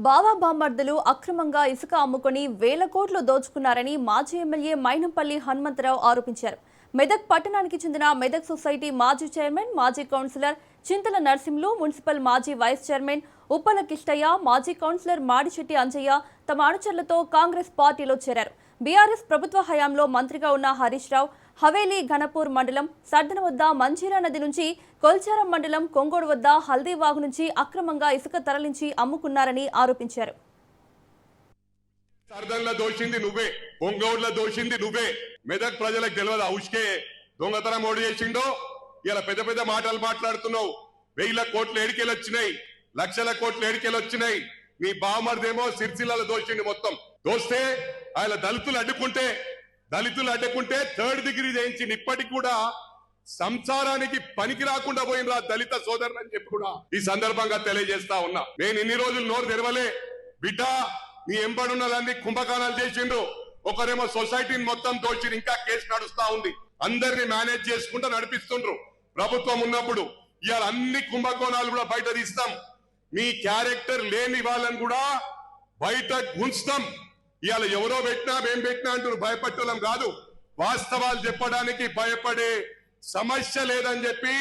బావా బామ్మర్దులు అక్రమంగా ఇసుక అమ్ముకొని వేల కోట్లు దోచుకున్నారని మాజీ ఎమ్మెల్యే మైనంపల్లి హనుమంతరావు ఆరోపించారు. మెదక్ పట్టణానికి చెందిన మెదక్ సొసైటీ మాజీ చైర్మన్, మాజీ కౌన్సిలర్ చింతల నర్సింహులు, మున్సిపల్ మాజీ వైస్ చైర్మన్ ఉప్పల కిష్టయ్య, మాజీ కౌన్సిలర్ మాడిశెట్టి అంజయ్య తమ అనుచరులతో కాంగ్రెస్ పార్టీలో చేరారు. బీఆర్ఎస్ ప్రభుత్వ హయాంలో మంత్రిగా ఉన్న హరీష్ రావు హవేలీ ఘనపూర్ మండలం సర్దన వద్ద మంజీరా నది నుంచి కొల్చారం మండలం కొంగోడు వద్ద హల్దీవాగు నుంచి అక్రమంగా ఇసుక తరలించి అమ్ముకున్నారని ఆరోపించారు. సర్దన్ల దోషింది నువ్వే, కొంగోడుల దోషింది నువ్వే. మెదక్ ప్రజలకు తెలియదు ఉష్కే దొంగతనం ఓడి చేసిండో. ఇలా పెద్ద పెద్ద మాటలు మాట్లాడుతున్నావు. 1000 కోట్లు ఏడికెళ్ళి వచ్చినాయి, లక్షల కోట్లు ఏడికెళ్ళి వచ్చినాయి. మీ బావమర్దేమో సిరిసిల్ల దోషిండి మొత్తం. దోస్తే ఆయన దళితులు అడ్డుకుంటే 3rd డిగ్రీ చేయించి ఇప్పటికి కూడా సంసారానికి పనికి రాకుండా పోయినరా దళిత సోదరులు అని చెప్పి కూడా ఈ సందర్భంగా తెలియజేస్తా ఉన్నా. నేను ఇన్ని రోజులు నోరు తెరవలే బిడ్డ. నీ ఎంబడున్నదాన్ని కుంభకాణాలు చేసిండ్రు. ఒకరేమో సొసైటీని మొత్తం దోచి ఇంకా కేసు నడుస్తా ఉంది. అందరినీ మేనేజ్ చేసుకుంటూ నడిపిస్తుండ్రు. ప్రభుత్వం ఉన్నప్పుడు ఇవాళ అన్ని కుంభకోణాలు కూడా బయట తీస్తాం. మీ క్యారెక్టర్ లేని వాళ్ళని కూడా బయట గుంచుతాం. ఇవాళ ఎవరో పెట్టినా మేం పెట్టినా అంటారు. భయపట్టడం కాదు, వాస్తవాలు చెప్పడానికి భయపడే సమస్య లేదని చెప్పి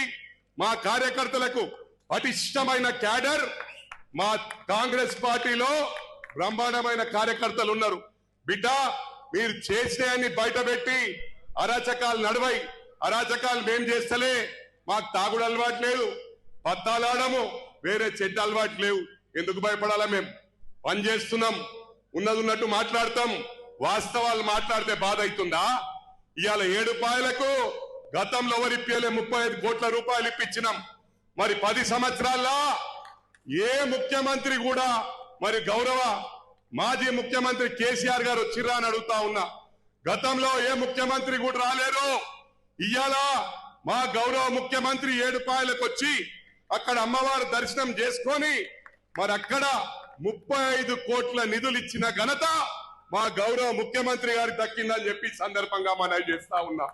మా కార్యకర్తలకు పటిష్టమైన క్యాడర్ మా కాంగ్రెస్ పార్టీలో బ్రహ్మాండమైన కార్యకర్తలు ఉన్నారు. బిడ్డ, మీరు చేసినాయని బయట పెట్టి అరాచకాలు నడవై. అరాచకాలు మేం చేస్తలే. మాకు తాగుడు అలవాటు లేదు, పత్తాలాడము, వేరే చెడ్డ అలవాటు లేవు. ఎందుకు భయపడాలా? మేము పని చేస్తున్నాం, ఉన్నది ఉన్నట్టు మాట్లాడతాం. వాస్తవాలు మాట్లాడితే బాధ అవుతుందా? ఇవాళ 7 పాయలకు గతంలో ఎవరు ఇప్పియలే 35 కోట్ల రూపాయలు ఇప్పించినాం. మరి 10 సంవత్సరాల్లో ఏ ముఖ్యమంత్రి కూడా, మరి గౌరవ మాజీ ముఖ్యమంత్రి కేసీఆర్ గారు వచ్చిర్రా అని అడుగుతా ఉన్నా. గతంలో ఏ ముఖ్యమంత్రి కూడా రాలేరు. ఇవాళ మా గౌరవ ముఖ్యమంత్రి 7 పాయలకు వచ్చి అక్కడ అమ్మవారి దర్శనం చేసుకొని మరి అక్కడ 35 కోట్ల నిధులు ఇచ్చిన ఘనత మా గౌరవ ముఖ్యమంత్రి గారికి దక్కిందని చెప్పి సందర్భంగా మనం చేస్తా ఉన్నా.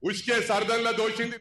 ఉష్కే సర్దన్ల దోషింది.